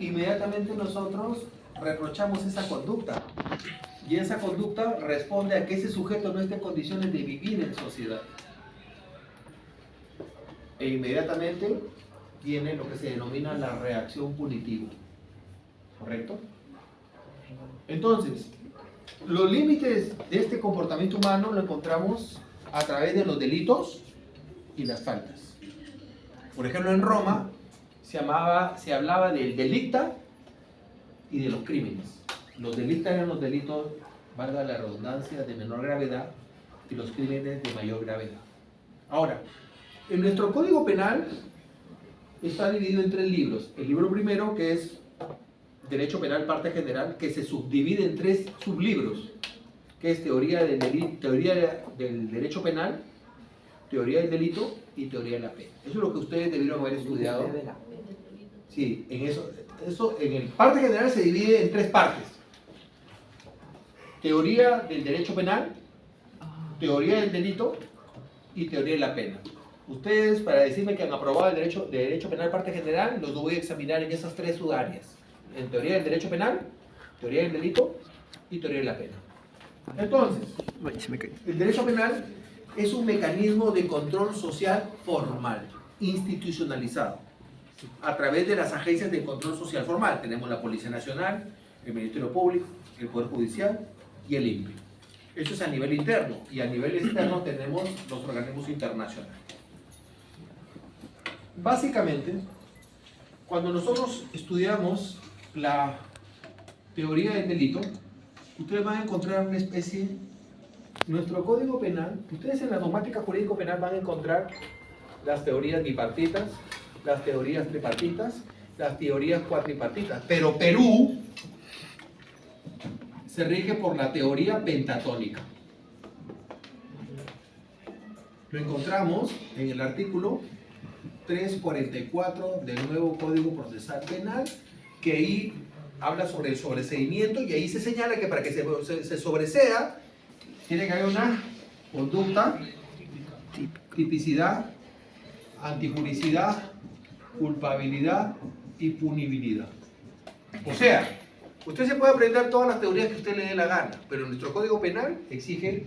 inmediatamente nosotros reprochamos esa conducta. Y esa conducta responde a que ese sujeto no esté en condiciones de vivir en sociedad. E inmediatamente viene lo que se denomina la reacción punitiva. ¿Correcto? Entonces, los límites de este comportamiento humano lo encontramos a través de los delitos y las faltas. Por ejemplo, en Roma se hablaba del delicta y de los crímenes. Los delicta eran los delitos, valga la redundancia, de menor gravedad, y los crímenes de mayor gravedad. Ahora, en nuestro Código Penal está dividido en 3 libros. El libro primero, que es Derecho Penal, parte general, que se subdivide en 3 sublibros, que es teoría del derecho penal, teoría del delito y teoría de la pena. Eso es lo que ustedes debieron haber estudiado. Sí, en eso en el parte general se divide en 3 partes. Teoría del derecho penal, teoría del delito y teoría de la pena. Ustedes, para decirme que han aprobado el derecho penal parte general, los voy a examinar en esas 3 subáreas. En teoría del derecho penal, teoría del delito y teoría de la pena. Entonces, el derecho penal es un mecanismo de control social formal, institucionalizado, a través de las agencias de control social formal. Tenemos la Policía Nacional, el Ministerio Público, el Poder Judicial y el INPE. Eso es a nivel interno, y a nivel externo tenemos los organismos internacionales. Básicamente, cuando nosotros estudiamos la teoría del delito, ustedes van a encontrar una especie, nuestro Código Penal, ustedes en la dogmática jurídico penal van a encontrar las teorías bipartitas, las teorías tripartitas, las teorías cuatripartitas, pero Perú se rige por la teoría pentatónica. Lo encontramos en el artículo 344 del nuevo Código Procesal Penal, que ahí habla sobre el sobreseimiento, y ahí se señala que para que se sobresea tiene que haber una conducta, tipicidad, antijuricidad, culpabilidad y punibilidad. O sea, usted se puede aprender todas las teorías que usted le dé la gana, pero nuestro Código Penal exige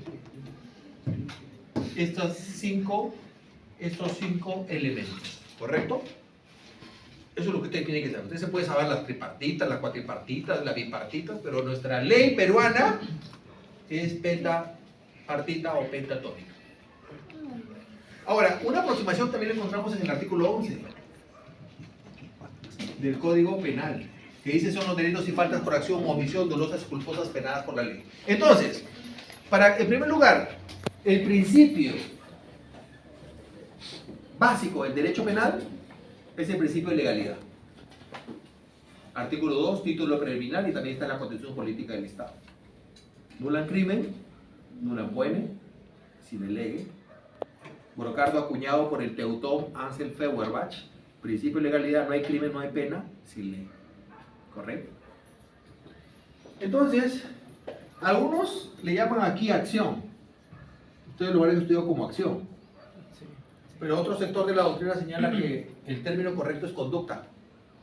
estos cinco elementos, ¿correcto? Eso es lo que usted tiene que saber. Usted se puede saber las tripartitas, las cuatripartitas, las bipartitas, pero nuestra ley peruana es pentapartita o pentatónica. Ahora, una aproximación también la encontramos en el artículo 11 del Código Penal, que dice son los delitos y faltas por acción o omisión dolosas y culposas penadas por la ley. Entonces, en primer lugar, el principio básico del derecho penal es el principio de legalidad. Artículo 2, título preliminar, y también está en la Constitución Política del Estado. Nulan crimen, nulan pene, sine lege. Brocardo acuñado por el teutón Ansel Feuerbach. Principio de legalidad: no hay crimen, no hay pena, sin ley. ¿Correcto? Entonces, algunos le llaman aquí acción. Ustedes lo han estudiado como acción. Pero otro sector de la doctrina señala que el término correcto es conducta.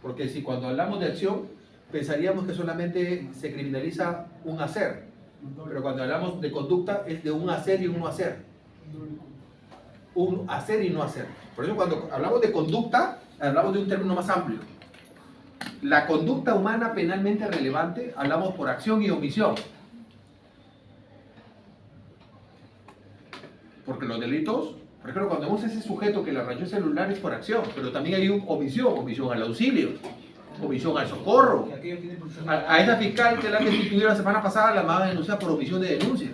Porque si cuando hablamos de acción, pensaríamos que solamente se criminaliza un hacer. Pero cuando hablamos de conducta, es de un hacer y un no hacer. Un hacer y no hacer. Por eso cuando hablamos de conducta, hablamos de un término más amplio. La conducta humana penalmente relevante, hablamos por acción y omisión. Porque los delitos, por ejemplo, cuando vemos ese sujeto que le rayó el celular es por acción, pero también hay omisión al auxilio, omisión al socorro. A esa fiscal que la destituyó la semana pasada la van a denunciar por omisión de denuncia.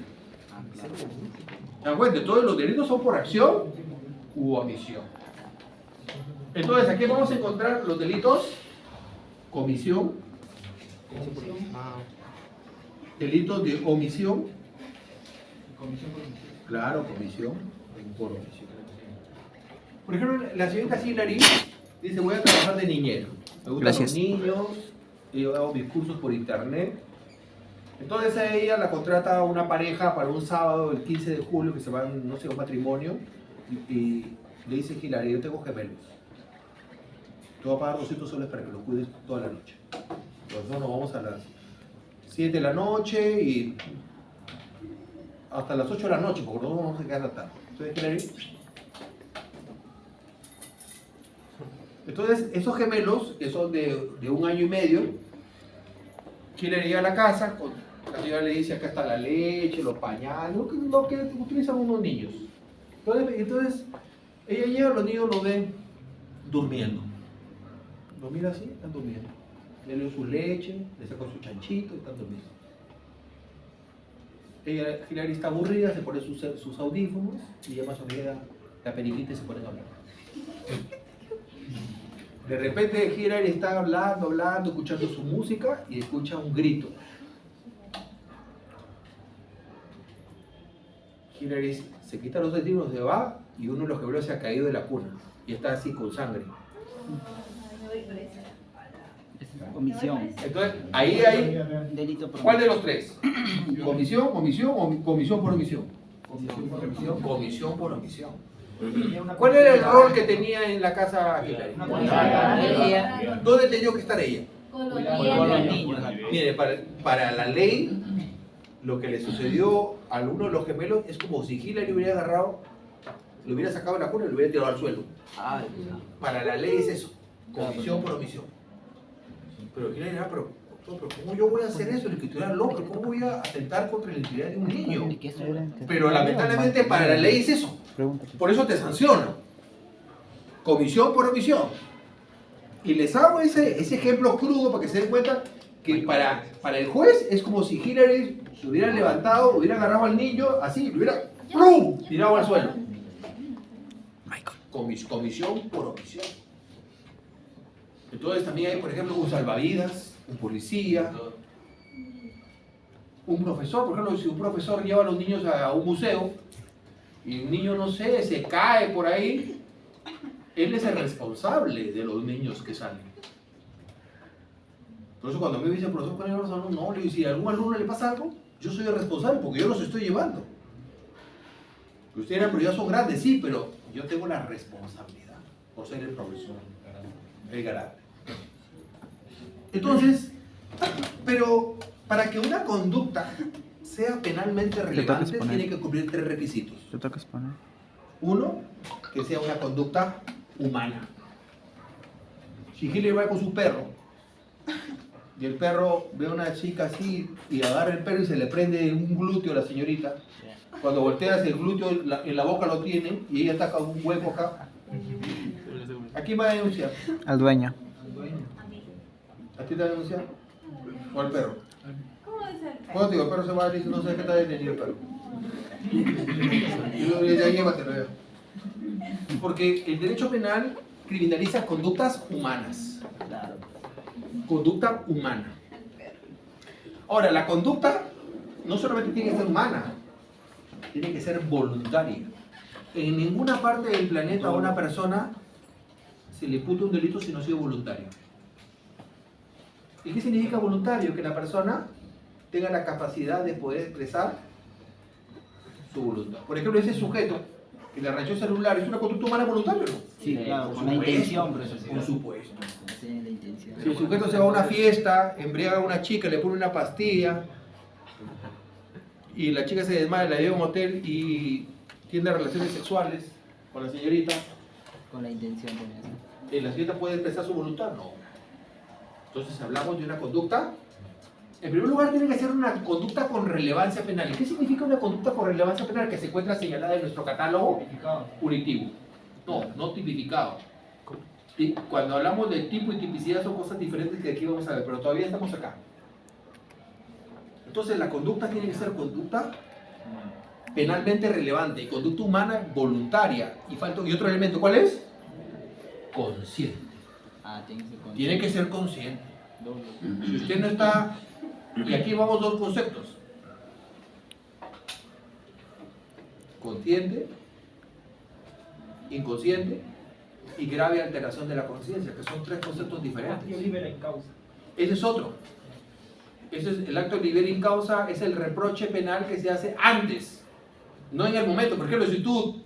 ¿Se dan cuenta? Todos los delitos son por acción u omisión. Entonces, aquí vamos a encontrar los delitos: comisión, delitos de omisión, claro, comisión por omisión. Por ejemplo, la señorita Hilary dice: voy a trabajar de niñera, me gustan los niños, yo hago mis cursos por internet. Entonces a ella la contrata una pareja para un sábado, el 15 de julio, que se van, no sé, a un matrimonio, y le dice Hilary: yo tengo gemelos. voy a pagar 200 soles para que lo cuides toda la noche. Entonces nos vamos a las 7 de la noche y hasta las 8 de la noche, porque no vamos a quedar hasta tarde. Entonces, esos gemelos, que son de 1 año y medio, Hillary llega a la casa, la señora le dice, acá está la leche, los pañales, lo que utilizan unos niños. Entonces, ella llega, los niños lo ven durmiendo. Lo mira así, están durmiendo. Le dio su leche, le sacó su chanchito y están durmiendo. Hillary está aburrida, se pone sus audífonos y llama a su amiga la periquita y se ponen a hablar. De repente Hillary está hablando, escuchando su música y escucha un grito. Hillary se quita los audífonos, se va y uno de los gemelos se ha caído de la cuna y está así con sangre. Comisión. Entonces, ahí hay... Delito por ¿Cuál de los tres? ¿Comisión, omisión o comisión por omisión? Comisión por omisión. ¿Cuál era el rol que tenía en la casa Hillary? ¿Dónde tenía que estar ella? Con los niños. Mire, para la ley, lo que le sucedió a uno de los gemelos es como si Hillary hubiera agarrado, lo hubiera sacado de la cuna y lo hubiera tirado al suelo. Para la ley es eso, comisión por omisión. Pero Hillary era, pero ¿cómo yo voy a hacer eso? El escritura loco, ¿cómo voy a atentar contra la integridad de un niño? Pero lamentablemente para la ley es eso. Por eso te sanciono. Comisión por omisión. Y les hago ese ejemplo crudo para que se den cuenta que para el juez es como si Hillary se hubiera levantado, hubiera agarrado al niño, así, lo hubiera ¡plum! Tirado al suelo. Comisión por omisión. Entonces también hay, por ejemplo, un salvavidas, un policía, un profesor. Por ejemplo, si un profesor lleva a los niños a un museo y un niño, no sé, se cae por ahí, él es el responsable de los niños que salen. Por eso cuando me dice el profesor, ¿cuál es el profesor? No, le digo, si a algún alumno le pasa algo, yo soy el responsable porque yo los estoy llevando. Ustedes pero ya son grandes, sí, pero yo tengo la responsabilidad por ser el profesor, el garante. Entonces, pero para que una conducta sea penalmente relevante, tiene que cumplir 3 requisitos. Uno, que sea una conducta humana. Si Hillary va con su perro y el perro ve a una chica así y agarra el perro y se le prende un glúteo a la señorita, cuando volteas el glúteo en la boca lo tiene y ella está con un hueco acá, ¿a quién va a denunciar? Al dueño. Al dueño. ¿A ti te va a denunciar? ¿O al perro? ¿Cómo es el perro? ¿Cuándo digo, el perro se va a decir, no sé qué está detenido el perro? Y ya llévatelo ya. Porque el derecho penal criminaliza conductas humanas. Conducta humana. Ahora, la conducta no solamente tiene que ser humana, tiene que ser voluntaria. En ninguna parte del planeta a una persona se le imputa un delito si no ha sido voluntario. ¿Y qué significa voluntario? Que la persona tenga la capacidad de poder expresar su voluntad. Por ejemplo, ese sujeto que le arranchó el celular, ¿es una conducta humana voluntaria o no? Sí, claro, con la intención, profesor. Por supuesto. Sí, la intención. Si el sujeto se va a una fiesta, embriaga a una chica, le pone una pastilla y la chica se desmaya, la lleva a un hotel y tiene relaciones sexuales con la señorita, Con la intención de eso. ¿la señorita puede expresar su voluntad? No. Entonces hablamos de una conducta. En primer lugar, tiene que ser una conducta con relevancia penal. ¿Y qué significa una conducta con relevancia penal? Que se encuentra señalada en nuestro catálogo punitivo. No, no tipificado. Y cuando hablamos de tipo y tipicidad son cosas diferentes que aquí vamos a ver, pero todavía estamos acá. Entonces la conducta tiene que ser conducta penalmente relevante, y conducta humana voluntaria. Y otro elemento, ¿cuál es? Consciente. Tiene que ser consciente. Si usted no está... Y aquí vamos 2 conceptos. Consciente, inconsciente y grave alteración de la conciencia, que son 3 conceptos diferentes. Ese es otro. Ese es el acto de libera in causa, es el reproche penal que se hace antes, no en el momento. Por ejemplo, si tú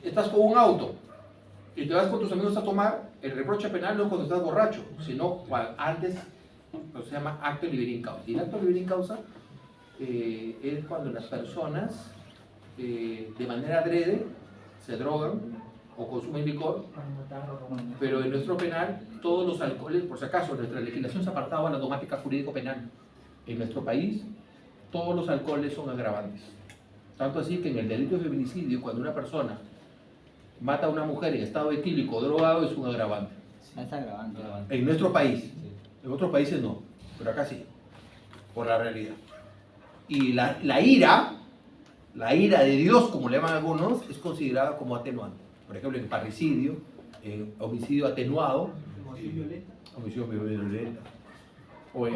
estás con un auto y te vas con tus amigos a tomar, el reproche penal no es cuando estás borracho, sino antes, lo que se llama acto liberin causa. Y el acto liberin causa es cuando las personas de manera adrede se drogan o consumen licor, pero en nuestro penal todos los alcoholes, por si acaso, nuestra legislación se ha apartado a la dogmática jurídico penal. En nuestro país todos los alcoholes son agravantes. Tanto así que en el delito de feminicidio, cuando una persona mata a una mujer en estado etílico o drogado, es un agravante. Es agravante. En nuestro país, en otros países no, pero acá sí, por la realidad. Y la ira de Dios, como le llaman algunos, es considerada como atenuante. Por ejemplo, en parricidio, en homicidio atenuado, homicidio violento, o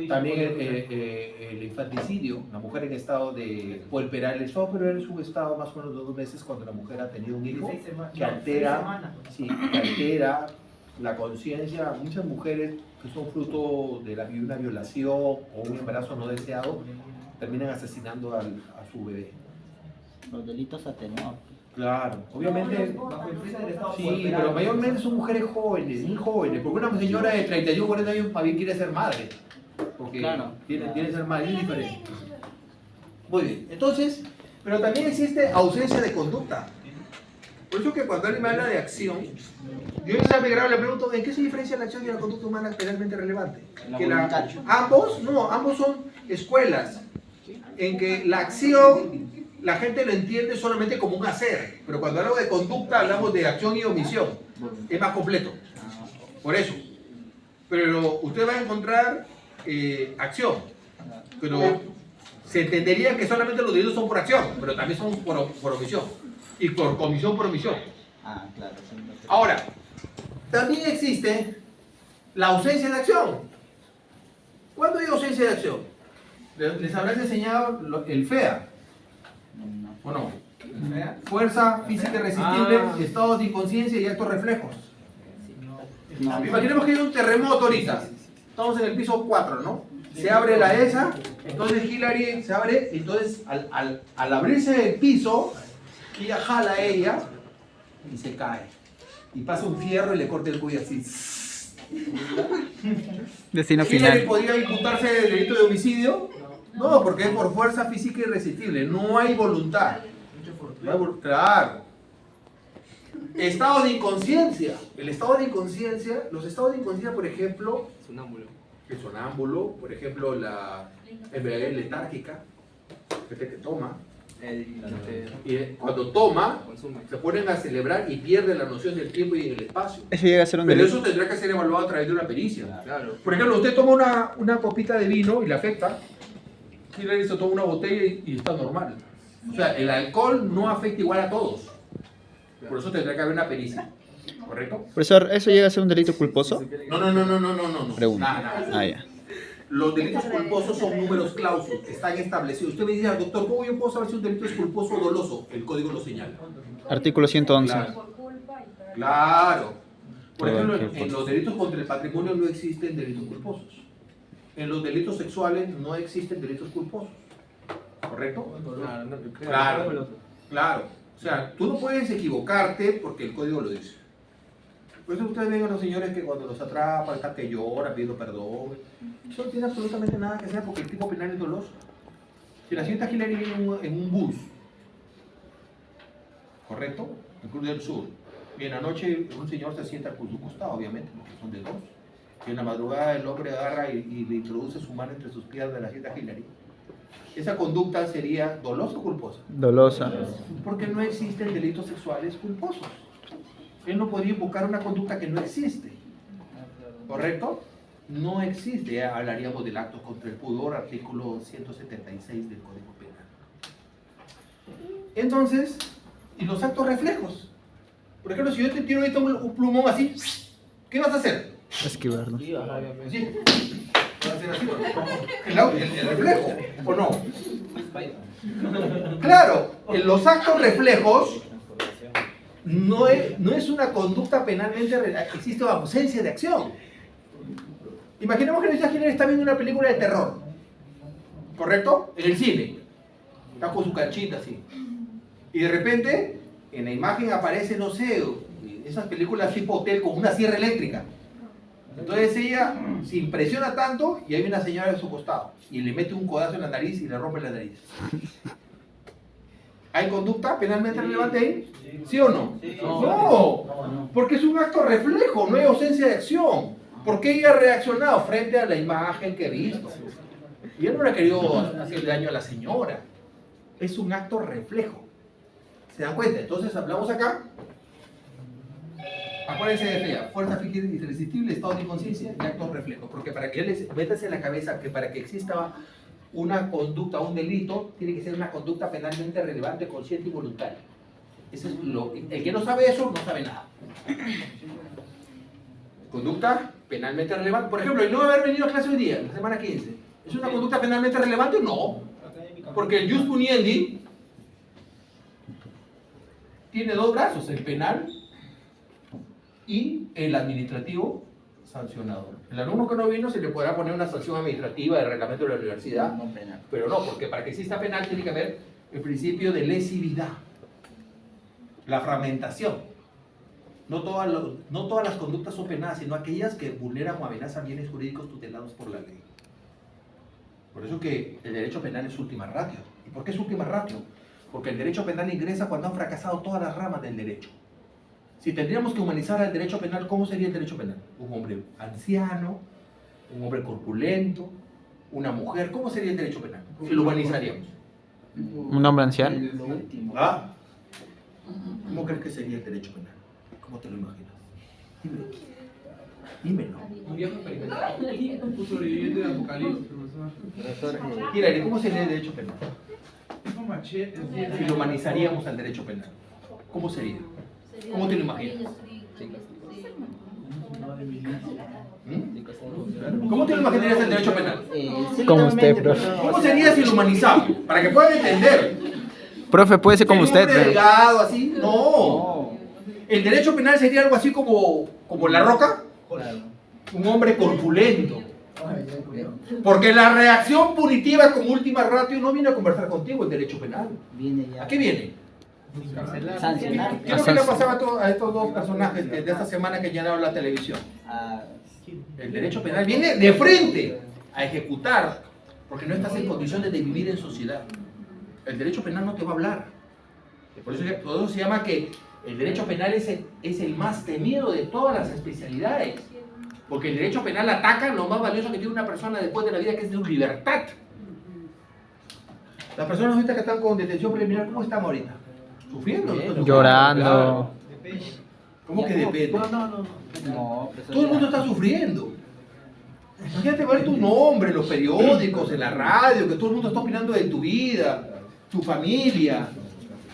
también el infanticidio, la mujer en estado de puerperal. El estado puerperal es un estado más o menos de 2 meses cuando la mujer ha tenido un hijo que altera la conciencia. Muchas mujeres que son fruto de una violación o un embarazo no deseado terminan asesinando a su bebé. Los delitos atenuados. Claro, obviamente, sí, pero mayormente son mujeres jóvenes, muy jóvenes, porque una señora de 31, 40 años más bien quiere ser madre, porque quiere ser madre, es diferente. Muy bien, entonces, pero también existe ausencia de conducta. Por eso que cuando alguien me habla de acción, yo en esa le pregunto, ¿en qué se diferencia la acción y la conducta humana penalmente relevante? Que ambos son escuelas, en que la acción la gente lo entiende solamente como un hacer, pero cuando hablamos de conducta hablamos de acción y omisión, es más completo, por eso. Pero usted va a encontrar acción, pero se entendería que solamente los delitos son por acción, pero también son por omisión, y por comisión por omisión. Claro. Ahora, también existe la ausencia de acción. ¿Cuándo hay ausencia de acción? Les habrás enseñado el FEA. ¿O no? Fuerza física irresistible, estados de inconsciencia y actos reflejos. Imaginemos que hay un terremoto ahorita. Estamos en el piso 4, ¿no? Se abre la ESA, entonces Hillary se abre, entonces al abrirse el piso, ella jala a ella y se cae. Y pasa un fierro y le corta el cuello así. Destino ¿Hillary final. podría imputarse del delito de homicidio? No, porque es por fuerza física irresistible, no hay voluntad. Claro. Estado de inconsciencia. El estado de inconsciencia, los estados de inconsciencia, por ejemplo, el sonámbulo, por ejemplo, la embriaguez letárgica, que toma. Y cuando toma, se ponen a celebrar y pierden la noción del tiempo y del espacio. Eso llega a ser un Pero delito. eso tendrá que ser evaluado a través de una pericia. Por ejemplo, usted toma una copita de vino y le afecta. Hillary se toma una botella y está normal. O sea, el alcohol no afecta igual a todos. Por eso tendrá que haber una pericia. ¿Correcto? Profesor, ¿eso llega a ser un delito culposo? No. Pregunta. Nada. Ya. Los delitos culposos son números clausus, están establecidos. Usted me dice, doctor, ¿cómo yo puedo saber si un delito es culposo o doloso? El código lo señala. Artículo 111. Claro. Por ejemplo, en los delitos contra el patrimonio no existen delitos culposos. En los delitos sexuales no existen delitos culposos. ¿Correcto? Claro. O sea, tú no puedes equivocarte porque el código lo dice. Por eso ustedes ven a los señores que cuando los atrapan, están que lloran, pidiendo perdón. Eso no tiene absolutamente nada que hacer porque el tipo penal es doloso. Si la señorita Hillary viene en un bus, ¿correcto? En Cruz del Sur, y en la noche un señor se sienta por su costado, obviamente, porque son de dos. Y en la madrugada el hombre agarra y le introduce su mano entre sus piernas de la señorita Hillary. Esa conducta sería dolosa o culposa. Dolosa. Porque no existen delitos sexuales culposos. Él no podría invocar una conducta que no existe. ¿Correcto? No existe. Ya hablaríamos del acto contra el pudor, artículo 176 del Código Penal. Entonces, ¿y los actos reflejos? Por ejemplo, si yo te tiro ahorita un plumón así, ¿qué vas a hacer? Esquivarlo. ¿Sí? ¿Vas a hacer así? El reflejo, ¿o no? Claro, en los actos reflejos no es una conducta penalmente, existe ausencia de acción. Imaginemos que nuestra Hillary está viendo una película de terror, ¿correcto? En el cine, está con su canchita así, y de repente en la imagen aparece, no sé, esas películas tipo hotel con una sierra eléctrica. Entonces ella se impresiona tanto y hay una señora de su costado y le mete un codazo en la nariz y le rompe la nariz. ¿Hay conducta penalmente relevante ahí? ¿Sí o no? No, porque es un acto reflejo, no hay ausencia de acción. ¿Por qué ella ha reaccionado frente a la imagen que ha visto? Y él no le ha querido hacer daño a la señora. Es un acto reflejo. ¿Se dan cuenta? Entonces hablamos acá. Acuérdense de FEA, fuerza física irresistible, estado de inconsciencia y actos reflejos. Porque para que él métase en la cabeza que para que exista una conducta, un delito, tiene que ser una conducta penalmente relevante, consciente y voluntaria. Eso es el que no sabe eso, no sabe nada. Conducta penalmente relevante. Por ejemplo, el no haber venido a clase hoy día, la semana 15, ¿es una conducta penalmente relevante? No. Porque el jus puniendi tiene dos brazos, el penal y el administrativo sancionador. El alumno que no vino se le podrá poner una sanción administrativa del reglamento de la universidad, No penal. pero no, porque para que exista penal tiene que haber el principio de lesividad, la fragmentación. No todas las conductas son penadas, sino aquellas que vulneran o amenazan bienes jurídicos tutelados por la ley. Por eso que el derecho penal es última ratio. ¿Y por qué es última ratio? Porque el derecho penal ingresa cuando han fracasado todas las ramas del derecho. Si tendríamos que humanizar al derecho penal, ¿cómo sería el derecho penal? Un hombre anciano, un hombre corpulento, una mujer, ¿cómo sería el derecho penal? Si lo humanizaríamos. Un hombre anciano. Lo último. ¿Ah? ¿Cómo crees que sería el derecho penal? ¿Cómo te lo imaginas? Dímelo. Un viejo experimental. Un sobreviviente de apocalipsis, profesor. Profesor, Mira, ¿cómo sería el derecho penal? Un machete. Si lo humanizaríamos al derecho penal, ¿cómo sería? ¿Cómo te lo imaginas? ¿Mm? ¿Cómo te lo imaginarías el derecho penal? Como usted, profe. ¿Cómo sería si lo humanizamos? Para que puedan entender. Profe, puede ser como ¿Sería un usted, hombre pero... delgado, así? No. El derecho penal sería algo así como La Roca. claro. Un hombre corpulento. Porque la reacción punitiva con última ratio no viene a conversar contigo en derecho penal. Viene ya. ¿A qué viene? Sancionar. ¿Qué es lo que le ha pasado a estos dos personajes de esta semana que llenaron la televisión? A- El derecho penal viene de frente a ejecutar, porque no estás en condiciones de vivir en sociedad. El derecho penal no te va a hablar. Por eso se llama que el derecho penal es el más temido de todas las especialidades. Porque el derecho penal ataca lo más valioso que tiene una persona después de la vida, que es su libertad. Las personas ahorita que están con detención preliminar, ¿cómo están ahorita? ¿Sufriendo? Llorando. Claro. ¿Cómo que depende? No, profesor, Todo el mundo ya. está sufriendo. Imagínate ver tu nombre en los periódicos, en la radio, que todo el mundo está opinando de tu vida, tu familia.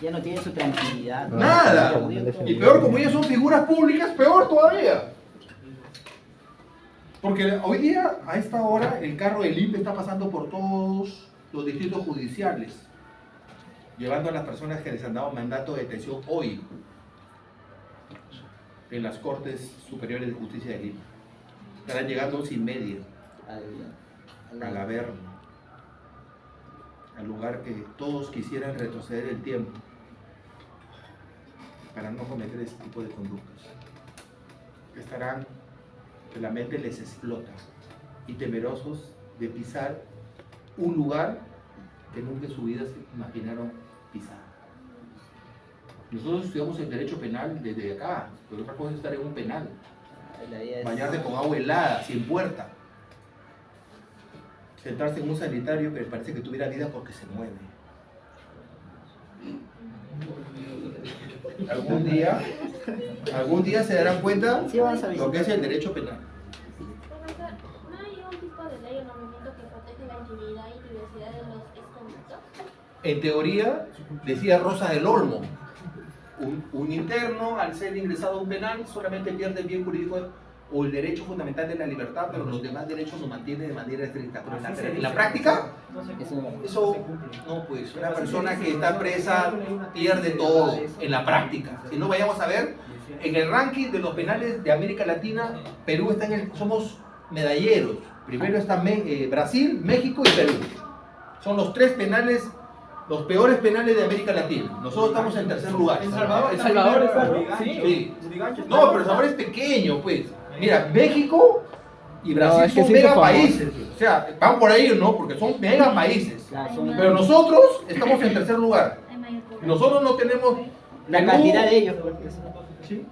Ya no tiene su tranquilidad. Nada. Y peor, como ellos son figuras públicas, peor todavía. Porque hoy día, a esta hora, el carro del INPE está pasando por todos los distritos judiciales, llevando a las personas que les han dado mandato de detención hoy en las Cortes Superiores de Justicia de Lima. Estarán llegando 11:30 al Averno, al lugar que todos quisieran retroceder el tiempo para no cometer ese tipo de conductas. Estarán, que la mente les explota y temerosos de pisar un lugar que nunca en su vida se imaginaron pisar. Nosotros estudiamos el derecho penal desde acá, pero otra cosa es estar en un penal, La idea es- bañarte con agua helada, sin puerta, sentarse en un sanitario que parece que tuviera vida porque se mueve. Algún día se darán cuenta Sí, vamos a lo que es el derecho penal. Profesor, ¿no hay un tipo de ley o nombramiento que protege la intimidad y privacidad de los exconvictos? En teoría, decía Rosa del Olmo, un interno al ser ingresado a un penal solamente pierde el bien jurídico o el derecho fundamental de la libertad, pero los demás derechos los mantiene de manera estricta. Pero en la práctica, eso no, pues una persona que está presa pierde todo en la práctica. Si no, vayamos a ver, en el ranking de los penales de América Latina, Perú está somos medalleros. Primero está Brasil, México y Perú. Son los tres penales Los peores penales de América Latina. Nosotros estamos en tercer lugar. El Salvador está, ¿no? Sí. No, pero El Salvador es pequeño, pues. Mira, México y Brasil No, es que son sí hizo mega famoso. países. O sea, van por ahí, ¿no? Porque son mega países. Claro, son- Pero nosotros estamos en tercer lugar. Hay mayor población. Nosotros no tenemos La Perú. cantidad de ellos. Porque Sí.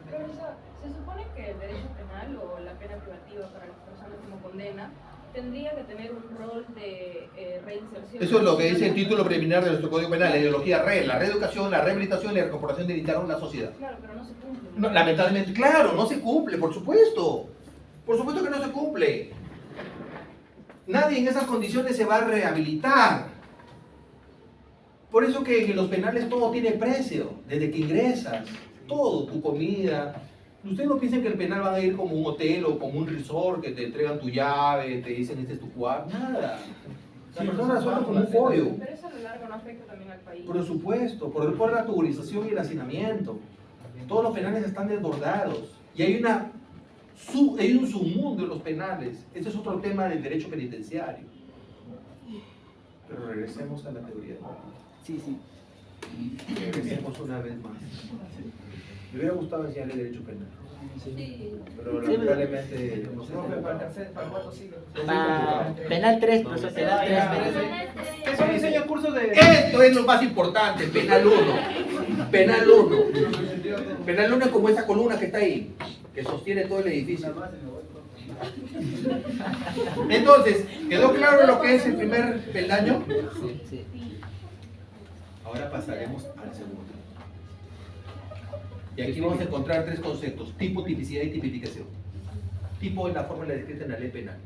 Profesor, se supone que el derecho penal o la pena privativa para las personas como condena tendría que tener un rol de reinserción. Eso es lo que dice el título preliminar de nuestro Código Penal, la ideología la reeducación, la rehabilitación y la recuperación del interno en la sociedad. Claro, pero no se cumple. No, lamentablemente, claro, no se cumple, por supuesto. Por supuesto que no se cumple. Nadie en esas condiciones se va a rehabilitar. Por eso que en los penales todo tiene precio, desde que ingresas, todo, tu comida. Ustedes no piensen que el penal van a ir como un hotel o como un resort que te entregan tu llave, te dicen este es tu cuarto, nada. La persona resuelve como un pollo. Pero eso a lo largo no afecta también al país. Por supuesto, por la tuburización y el hacinamiento. Todos los penales están desbordados. Y hay un submundo en los penales. Este es otro tema del derecho penitenciario. Pero regresemos a la teoría. Sí, sí. Regresemos una vez más. Me hubiera gustado enseñarle derecho penal. Pero Sí, lamentablemente no sé. Penal 3, profesor, penal 3. Eso diseña cursos de... Esto es lo más importante, penal 1. Penal 1. Penal 1 es como esa columna que está ahí, que sostiene todo el edificio. Entonces, ¿quedó claro lo que es el primer peldaño? Sí, sí. Ahora pasaremos al segundo. Y aquí vamos a encontrar tres conceptos: tipo, tipicidad y tipificación. Tipo es la fórmula descrita en la ley penal.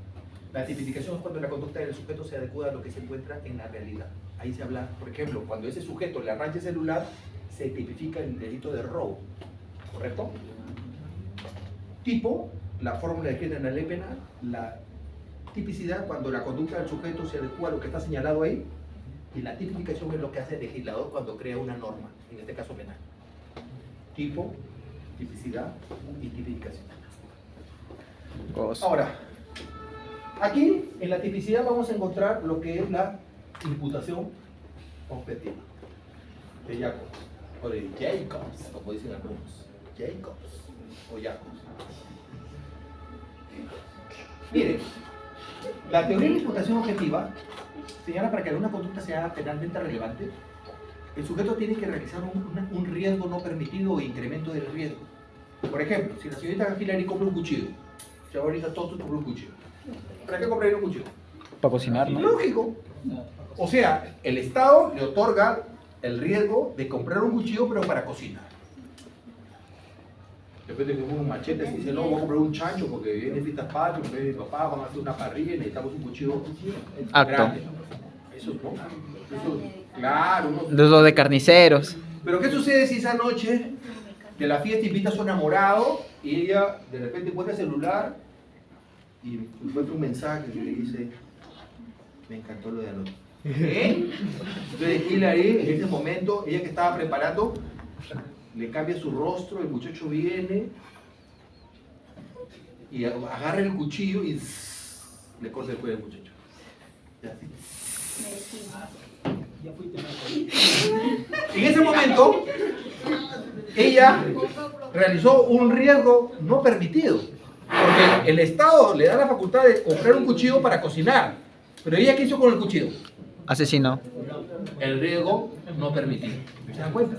La tipificación es cuando la conducta del sujeto se adecua a lo que se encuentra en la realidad. Ahí se habla, por ejemplo, cuando ese sujeto le arranca el celular, se tipifica el delito de robo. ¿Correcto? Tipo, la fórmula descrita en la ley penal. La tipicidad, cuando la conducta del sujeto se adecua a lo que está señalado ahí. Y la tipificación es lo que hace el legislador cuando crea una norma, en este caso penal. Tipo, tipicidad y tipificación. Gozo. Ahora, aquí en la tipicidad vamos a encontrar lo que es la imputación objetiva de Jacobs, o de Jacobs, como dicen algunos. Jacobs o Jacobs. Miren, la teoría de la imputación objetiva señala para que alguna conducta sea penalmente relevante, el sujeto tiene que realizar un riesgo no permitido o incremento del riesgo. Por ejemplo, si la señorita Hillary compra un cuchillo, si ahorita todos compran un cuchillo, ¿para qué compraría un cuchillo? Para cocinar, ¿no? Lógico. O sea, el Estado le otorga el riesgo de comprar un cuchillo, pero para cocinar. Después de que un machete, si dice, no, voy a comprar un chancho porque viene fiestas patrias, porque mi papá, vamos a hacer una parrilla y necesitamos un cuchillo Acto. grande. Eso es poco. Eso, claro. De lo de carniceros. Pero ¿qué sucede si esa noche de la fiesta invita a su enamorado y ella de repente encuentra el celular y encuentra un mensaje que le dice, me encantó lo de anoche? ¿Qué? Entonces Hillary, en ese momento, ella que estaba preparando, le cambia su rostro, el muchacho viene y agarra el cuchillo y le corta el cuello al muchacho. Y así. En ese momento, ella realizó un riesgo no permitido, porque el Estado le da la facultad de comprar un cuchillo para cocinar, pero ella ¿qué hizo con el cuchillo? Asesino. El riesgo no permitido. ¿Se dan cuenta?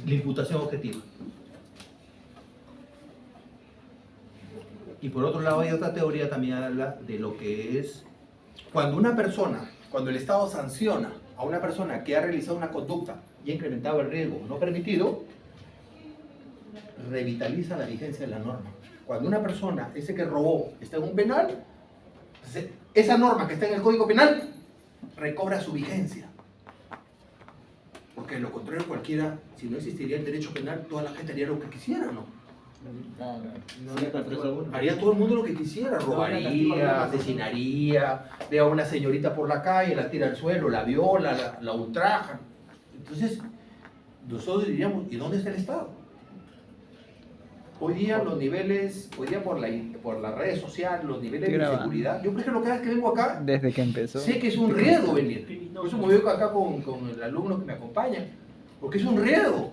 La imputación objetiva. Y por otro lado hay otra teoría también habla de lo que es cuando el Estado sanciona a una persona que ha realizado una conducta y ha incrementado el riesgo no permitido, revitaliza la vigencia de la norma. Cuando una persona, ese que robó, está en un penal, esa norma que está en el Código Penal recobra su vigencia. Porque de lo contrario cualquiera, si no existiría el derecho penal, toda la gente haría lo que quisiera, ¿no? Haría todo el mundo lo que quisiera, robaría, asesinaría, ve a una señorita por la calle, la tira al suelo, la viola, la ultraja. Entonces, nosotros diríamos, ¿y dónde está el Estado? Hoy día los niveles, hoy día por las redes sociales, los niveles de Grabando. seguridad. Yo por ejemplo cada vez que vengo acá, Desde que empezó. sé que es un riesgo venir. Por eso me voy acá con el alumno que me acompaña. Porque es un riesgo.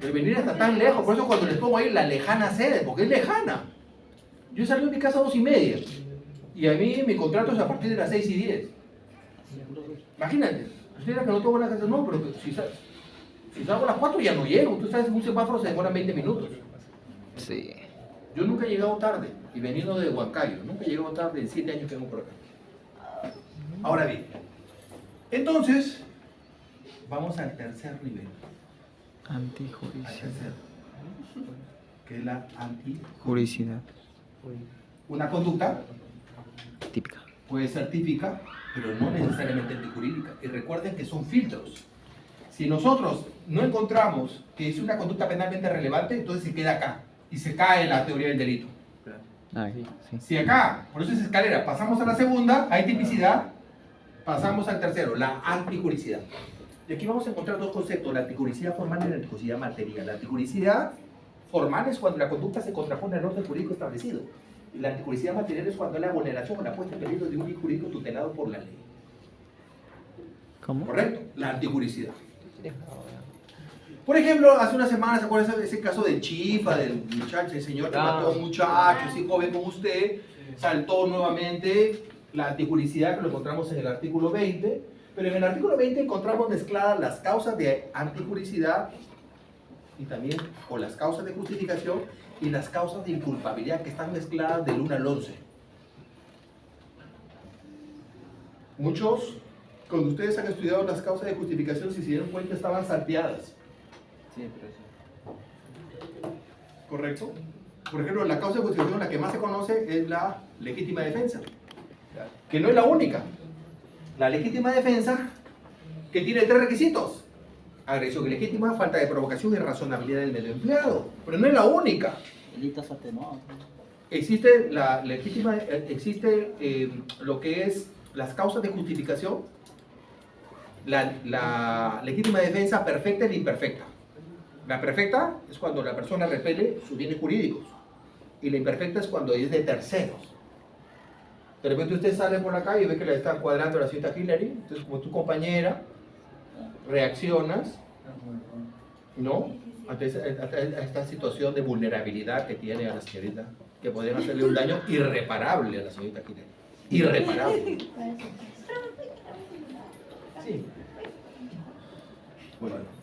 El venir hasta tan lejos. Por eso cuando les pongo ahí la lejana sede, porque es lejana. Yo salí de mi casa a 2:30. Y a mí mi contrato es a partir de las 6:10. Imagínate. Usted dirá que no tengo la casa, no, pero si salgo a las 4 ya no llego. Tú sabes, un semáforo se demora 20 minutos. Sí. Yo nunca he llegado tarde, y venido de Huancayo, nunca he llegado tarde en 7 años que vengo por acá. Ahora bien, entonces, vamos al tercer nivel, al Antijuricidad. tercero, que es la Juricidad. Una conducta Típica. puede ser típica, pero no necesariamente antijurídica. Y recuerden que son filtros. Si nosotros no encontramos que es una conducta penalmente relevante, entonces se queda acá, y se cae la teoría del delito. Ay, sí. Si acá, por eso es escalera, pasamos a la segunda, hay tipicidad, pasamos al tercero, la antijuricidad. Y aquí vamos a encontrar dos conceptos, la antijuricidad formal y la antijuricidad material. La antijuricidad formal es cuando la conducta se contrapone al orden jurídico establecido. Y la antijuricidad material es cuando la vulneración o la puesta en peligro de un bien jurídico tutelado por la ley. ¿Cómo? ¿Correcto? La antijuricidad. Por ejemplo, hace unas semanas, ¿se acuerdan de ese caso de Chifa, del muchacho, el señor que mató a un muchacho, así joven como usted, saltó nuevamente la antijuricidad que lo encontramos en el artículo 20, pero en el artículo 20 encontramos mezcladas las causas de antijuricidad y también, o las causas de justificación y las causas de inculpabilidad que están mezcladas del 1 al 11. Muchos, cuando ustedes han estudiado las causas de justificación, si se dieron cuenta, estaban salteadas. ¿Correcto? Por ejemplo, la causa de justificación, la que más se conoce, es la legítima defensa, que no es la única. La legítima defensa, que tiene 3 requisitos: agresión ilegítima, falta de provocación y razonabilidad del medio empleado. Pero no es la única. Delitos atenuados. Existe la legítima, lo que es las causas de justificación, la legítima defensa perfecta y la imperfecta. La perfecta es cuando la persona repele sus bienes jurídicos, y la imperfecta es cuando es de terceros. De repente usted sale por la calle y ve que le están cuadrando a la señorita Hillary, entonces como tu compañera reaccionas, ¿no?, ante esta situación de vulnerabilidad que tiene a la señorita, que podrían hacerle un daño irreparable a la señorita Hillary. Irreparable. Sí. Bueno.